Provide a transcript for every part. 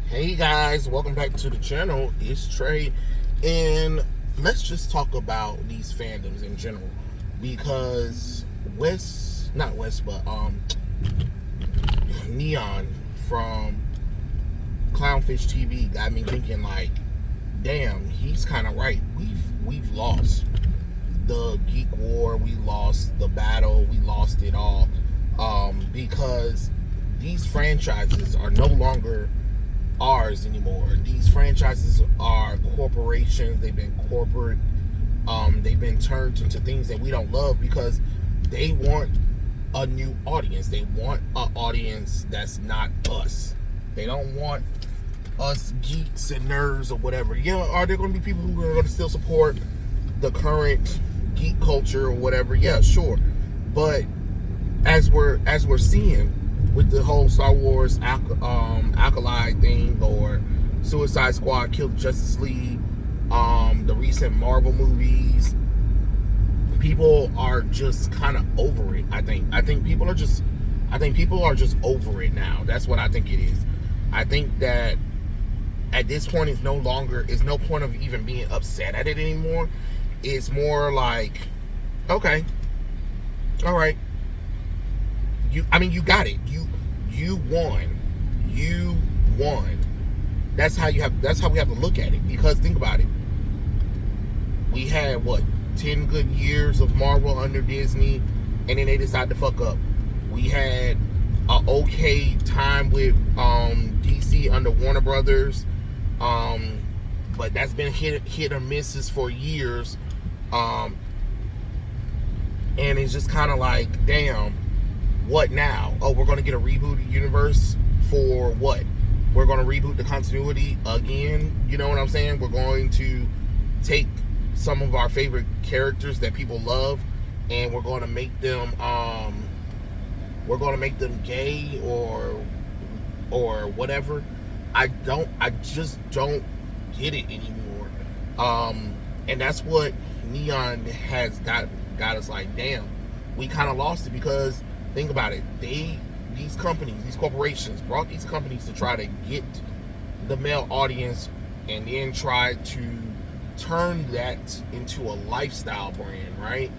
Hey guys, welcome back to the channel. It's Trey, and let's just talk about these fandoms in general because not West, but Neon from Clownfish TV got me thinking like, damn, he's kind of right. We've lost the geek war, we lost the battle, we lost it all, because these franchises are no longer ours anymore. These franchises are corporations. They've been corporate. They've been turned into things that we don't love because they want a new audience. They want an audience that's not us. They don't want us geeks and nerds or whatever. Yeah, are there going to be people who are going to still support the current geek culture or whatever? Yeah, sure. But as we're seeing with the whole Star Wars Acolyte thing, or Suicide Squad killed Justice League, the recent Marvel movies, people are just kind of over it. I think people are just over it now. That's what I think it is. I think that at this point it's no point of even being upset at it anymore. It's more like, okay, all right, you got it. You won. That's how we have to look at it. Because think about it. We had 10 good years of Marvel under Disney, and then they decided to fuck up. We had a okay time with DC under Warner Brothers, but that's been hit or misses for years, and it's just kind of like, damn. What now? Oh, we're going to get a rebooted universe for what? We're going to reboot the continuity again. You know what I'm saying? We're going to take some of our favorite characters that people love, and we're going to make them gay or whatever. I just don't get it anymore. And that's what Neon has got us like, damn. We kind of lost it because think about it. These corporations brought these companies to try to get the male audience, and then try to turn that into a lifestyle brand, right?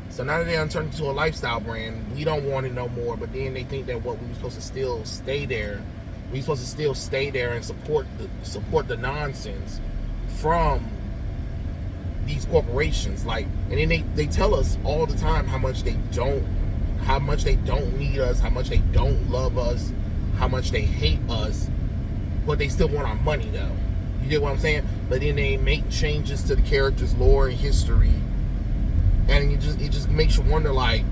So now that they turned it into a lifestyle brand, we don't want it no more. But then they think that we were supposed to still stay there. We supposed to still stay there and support the nonsense from these corporations. Like, and then they tell us all the time how much they don't need us, how much they don't love us, how much they hate us, but they still want our money though. You get what I'm saying? But then they make changes to the characters' lore and history, and it just makes you wonder, like,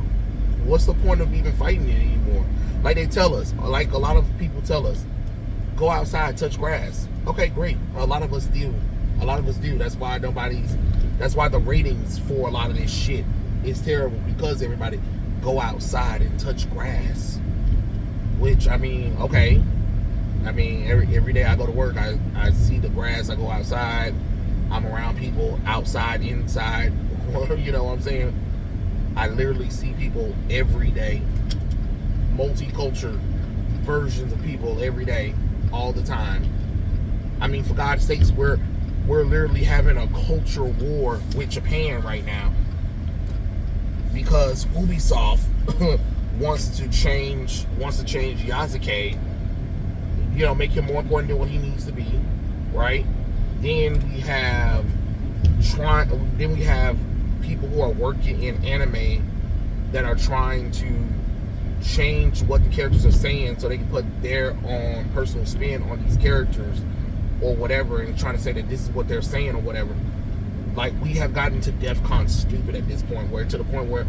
what's the point of even fighting it anymore? Like they tell us, like a lot of people tell us, go outside, touch grass. Okay, great. A lot of us do. That's why the ratings for a lot of this shit is terrible, because everybody go outside and touch grass. Which, okay. Every day I go to work, I see the grass, I go outside, I'm around people outside, inside, you know what I'm saying? I literally see people every day, multicultural versions of people every day, all the time. For God's sakes, we're literally having a culture war with Japan right now, because Ubisoft wants to change Yasuke, make him more important than what he needs to be, right? Then we have people who are working in anime that are trying to change what the characters are saying so they can put their own personal spin on these characters or whatever, and trying to say that this is what they're saying or whatever. Like, we have gotten to DEFCON stupid at this point, to the point where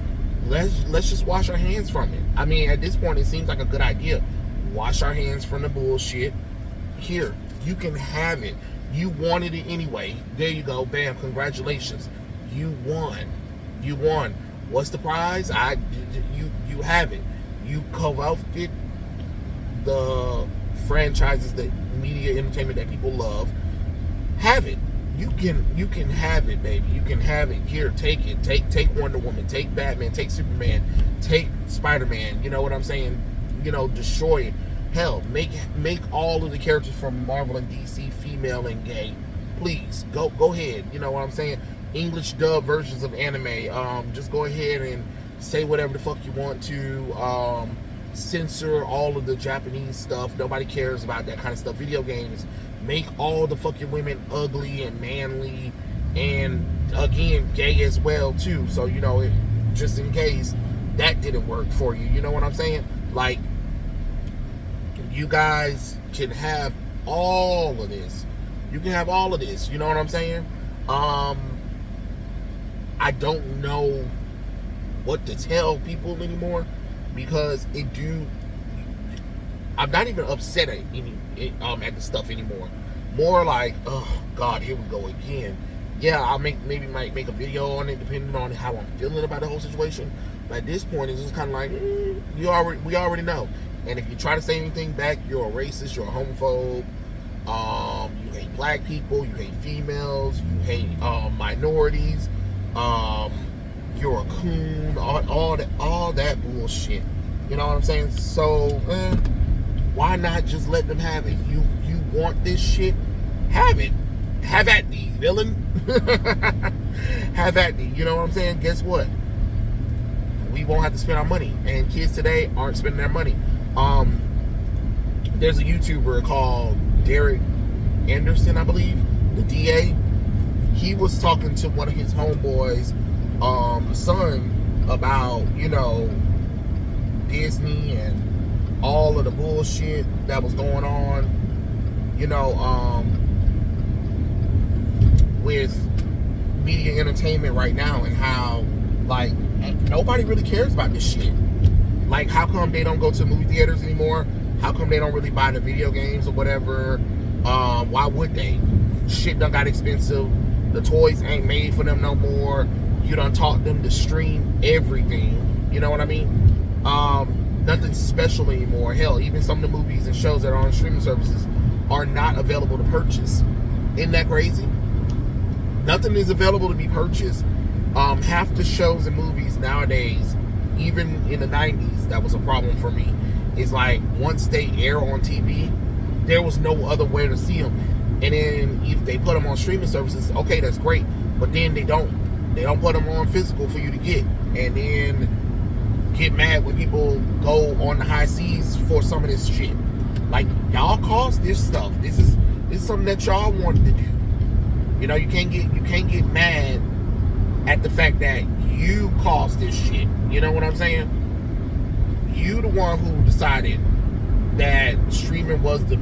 let's just wash our hands from it. At this point, it seems like a good idea. Wash our hands from the bullshit. Here, you can have it. You wanted it anyway. There you go. Bam. Congratulations. You won. What's the prize? You have it. You co-opted the franchises, the media entertainment that people love. Have it. You can have it, baby. You can have it. Here, take it. Take Wonder Woman. Take Batman. Take Superman. Take Spider-Man. You know what I'm saying? Destroy it. Hell, make all of the characters from Marvel and DC female and gay. Please go ahead. You know what I'm saying? English dub versions of anime. Just go ahead and say whatever the fuck you want to. Censor all of the Japanese stuff. Nobody cares about that kind of stuff. Video games, make all the fucking women ugly and manly, and again, gay as well too. So you know, just in case that didn't work for you, you know what I'm saying? Like, you guys can have all of this. You can have all of this. You know what I'm saying? I don't know what to tell people anymore, because I'm not even upset at the stuff anymore. More like, oh God, here we go again. Yeah, I'll maybe might make a video on it depending on how I'm feeling about the whole situation. But at this point, it's just kind of like, we already know. And if you try to say anything back, you're a racist, you're a homophobe. You hate black people, you hate females, you hate minorities. You're a coon, all that bullshit. You know what I'm saying? So, why not just let them have it? You want this shit? Have it. Have at thee, villain. Have at thee. You know what I'm saying? Guess what? We won't have to spend our money. And kids today aren't spending their money. There's a YouTuber called Derek Anderson, I believe, the DA. He was talking to one of his homeboys' son about, you know, Disney and all of the bullshit that was going on, you know, with media entertainment right now, and how, like, nobody really cares about this shit. Like, how come they don't go to movie theaters anymore? How come they don't really buy the video games or whatever? Why would they? Shit done got expensive. The toys ain't made for them no more. You done taught them to stream everything. You know what I mean? Nothing special anymore. Hell, even some of the movies and shows that are on streaming services are not available to purchase. Isn't that crazy? Nothing is available to be purchased. Half the shows and movies nowadays, even in the 90s, that was a problem for me. It's like, once they air on TV, there was no other way to see them. And then if they put them on streaming services, okay, that's great. But then they don't put them on physical for you to get. And then get mad when people go on the high seas for some of this shit. Like, y'all caused this stuff. This is something that y'all wanted to do. You know, you can't get mad at the fact that you caused this shit. You know what I'm saying? You the one who decided that streaming was the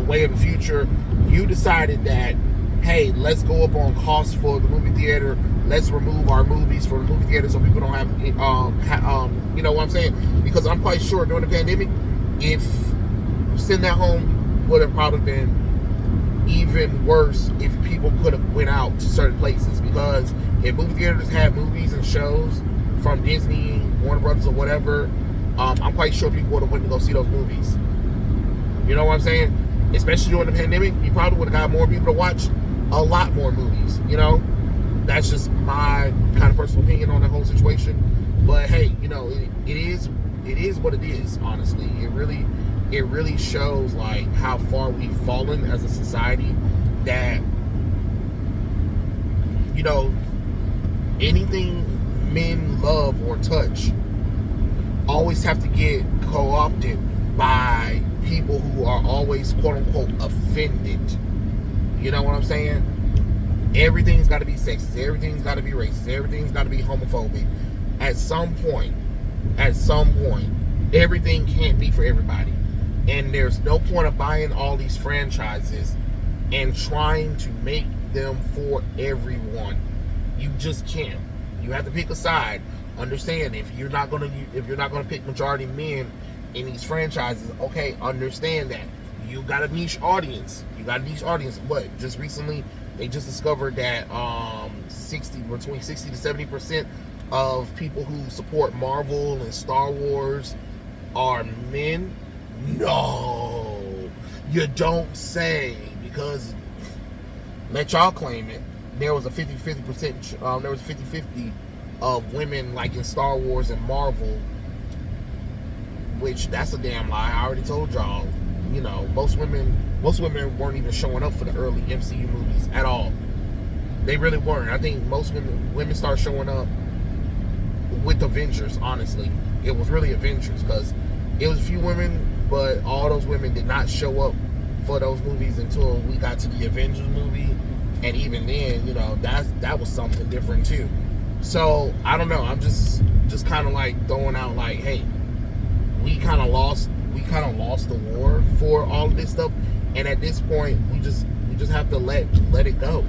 way of the future. You decided that, hey, let's go up on costs for the movie theater. Let's remove our movies from the movie theater so people don't have, you know what I'm saying? Because I'm quite sure during the pandemic, if sitting at home would have probably been even worse if people could have went out to certain places. Because if movie theaters had movies and shows from Disney, Warner Brothers, or whatever, I'm quite sure people would have went to go see those movies. You know what I'm saying? Especially during the pandemic, you probably would have got more people to watch a lot more movies. You know, that's just my kind of personal opinion on the whole situation. But hey, you know, it is what it is. Honestly, it really shows like how far we've fallen as a society. That, you know, anything men love or touch always have to get co-opted by people who are always quote-unquote offended. You know what I'm saying? Everything's got to be sexist. Everything's got to be racist. Everything's got to be homophobic. At some point, everything can't be for everybody. And there's no point of buying all these franchises and trying to make them for everyone. You just can't. You have to pick a side. Understand, if you're not gonna pick majority men in these franchises, okay, understand that you got a niche audience. But just recently, they just discovered that between 60 to 70% of people who support Marvel and Star Wars are men. No, you don't say, because let y'all claim it. There was a 50-50%. There was 50-50 of women, like in Star Wars and Marvel, which that's a damn lie. I already told y'all. You know, most women weren't even showing up for the early MCU movies at all. They really weren't. I think most women start showing up with Avengers. Honestly, it was really Avengers, because it was a few women, but all those women did not show up for those movies until we got to the Avengers movie, and even then, you know, that was something different too. So I don't know. I'm just kind of like throwing out like, hey, we kind of lost the war for all of this stuff, and at this point, we just have to let it go.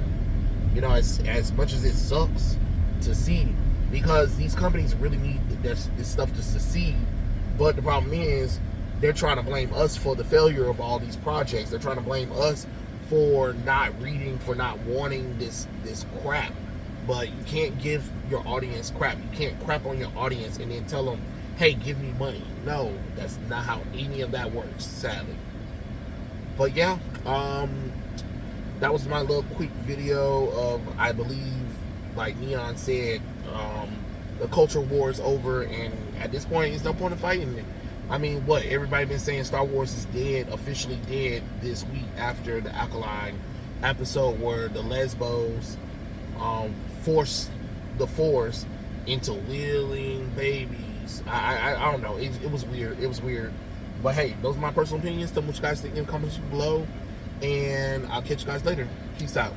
You know, as much as it sucks to see, because these companies really need this stuff to succeed. But the problem is, they're trying to blame us for the failure of all these projects. They're trying to blame us for not reading, for not wanting this crap. But you can't give your audience crap. You can't crap on your audience and then tell them, hey, give me money. No, that's not how any of that works, sadly. But yeah, that was my little quick video of, I believe, like Neon said, the culture war is over, and at this point, there's no point in fighting it. I mean, what everybody been saying, Star Wars is dead, officially dead this week after the Alkaline episode where the Lesbos forced the Force into willing babies. I don't know. It was weird. It was weird. But hey, those are my personal opinions. Tell me what you guys think in the comments below, and I'll catch you guys later. Peace out.